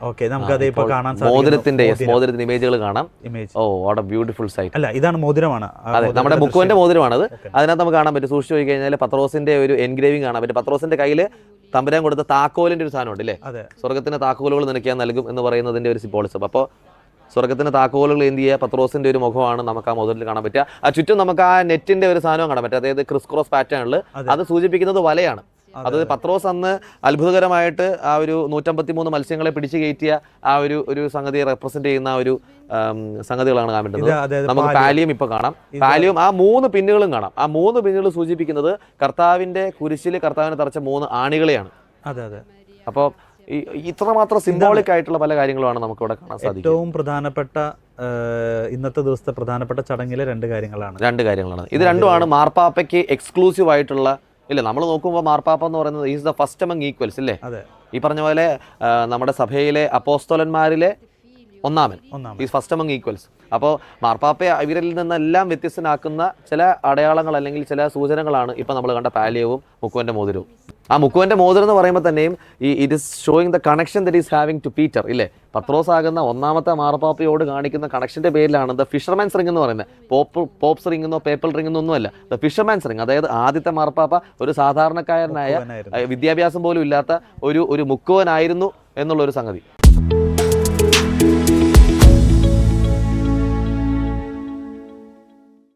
Okay, നമുക്കത് ഇപ്പോൾ കാണാൻ സാധിക്കും. മോതിരത്തിന്റെ ഇമേജുകൾ കാണാം. ഓ, വാട്ട് എ ബ്യൂട്ടിഫുൾ സൈറ്റ്. അല്ല, ഇതാണ് മോതിരമാണ്. അതെ, നമ്മുടെ മുക്കുവന്റെ മോതിരമാണത്. അതിനകത്ത് നമുക്ക് കാണാൻ പറ്റും, സൂക്ഷിച്ചു പോയി കഴിഞ്ഞാൽ പത്രോസിന്റെ ഒരു എൻഗ്രേവിംഗ് കാണാൻ പറ്റും. പത്രോസിന്റെ കയ്യിൽ തമ്പുരാൻ കൊടുത്ത താക്കോലിന്റെ ഒരു സാധനം ഉണ്ട് അല്ലേ? സ്വർഗത്തിന്റെ താക്കോലുകൾ നിനക്ക് ഞാൻ നൽകും എന്ന് പറയുന്നതിന്റെ ഒരു സിംബോളിസം. അപ്പോൾ സ്വർഗത്തിന്റെ താക്കോലുകൾ ഏന്തിയ പത്രോസിന്റെ ഒരു മുഖമാണ് നമുക്ക് ആ മോതിരത്തിൽ കാണാൻ പറ്റുക. ആ ചുറ്റും നമുക്ക് ആ നെറ്റിന്റെ ഒരു സാധനം കാണാൻ പറ്റും, അതായത് ക്രിസ് ക്രോസ് പാറ്റേണിൽ. അത് സൂചിപ്പിക്കുന്നത് വലയാണ്. അത് പത്രോസ് അന്ന് അത്ഭുതകരമായിട്ട് ആ ഒരു 153 മത്സ്യങ്ങളെ പിടിച്ചു കയറ്റിയ ആ ഒരു സംഗതിയെ റെപ്രസെന്റ് ചെയ്യുന്ന ഒരു സംഗതികളാണ് കാണാൻ പറ്റുന്നത്. നമുക്ക് പാലിയം ഇപ്പൊ കാണാം. പാലിയം ആ 3 പിന്നുകളും കാണാം. ആ 3 പിന്നുകൾ സൂചിപ്പിക്കുന്നത് കർത്താവിന്റെ കുരിശിൽ കർത്താവിനെ തറച്ച 3 ആണികളെയാണ്. അപ്പോൾ ഇത്രമാത്രം സിംബോളിക് ആയിട്ടുള്ള പല കാര്യങ്ങളുമാണ് നമുക്ക് ഇവിടെ കാണാൻ സാധിക്കും. ഏറ്റവും പ്രധാനപ്പെട്ട ഇന്നത്തെ ദിവസത്തെ പ്രധാനപ്പെട്ട ചടങ്ങിലെ 2 കാര്യങ്ങളാണ്. ഇത് രണ്ടുമാണ് മാർപ്പാപ്പയ്ക്ക് എക്സ്ക്ലൂസീവ് ആയിട്ടുള്ള. ഇല്ല, നമ്മൾ നോക്കുമ്പോൾ മാർപ്പാപ്പ എന്ന് പറയുന്നത് is the first among equals ഇല്ലേ? ഈ പറഞ്ഞ പോലെ നമ്മുടെ സഭയിലെ അപ്പോസ്തലന്മാരിലെ ഒന്നാമൻ, ഈസ് ഫസ്റ്റ് അമംഗ് ഈക്വൽസ്. അപ്പോൾ മാർപ്പാപ്പയെ ഇവരിൽ നിന്നെല്ലാം വ്യത്യസ്തനാക്കുന്ന ചില അടയാളങ്ങൾ അല്ലെങ്കിൽ ചില സൂചനകളാണ് ഇപ്പം നമ്മൾ കണ്ട പാലിയവും മുക്കുവൻ്റെ മോതിരവും. ആ മുക്കുവൻ്റെ മോതിരം എന്ന് പറയുമ്പോൾ തന്നെയും it is showing the connection that is having to Peter ഇല്ലേ? പത്രോസ് ആകുന്ന ഒന്നാമത്തെ മാർപ്പാപ്പയോട് കാണിക്കുന്ന കണക്ഷൻ്റെ പേരിലാണ് ദ ഫിഷർമാൻസ് റിംഗ് എന്ന് പറയുന്നത്. പോപ്സ് റിംഗ് എന്നോ പേപ്പിൾ റിംഗ് എന്നൊന്നും അല്ല, ദ ഫിഷർമാൻസ് റിംഗ്. അതായത് ആദ്യത്തെ മാർപ്പാപ്പ ഒരു സാധാരണക്കാരനായ വിദ്യാഭ്യാസം പോലും ഇല്ലാത്ത ഒരു മുക്കുവനായിരുന്നു എന്നുള്ളൊരു സംഗതി.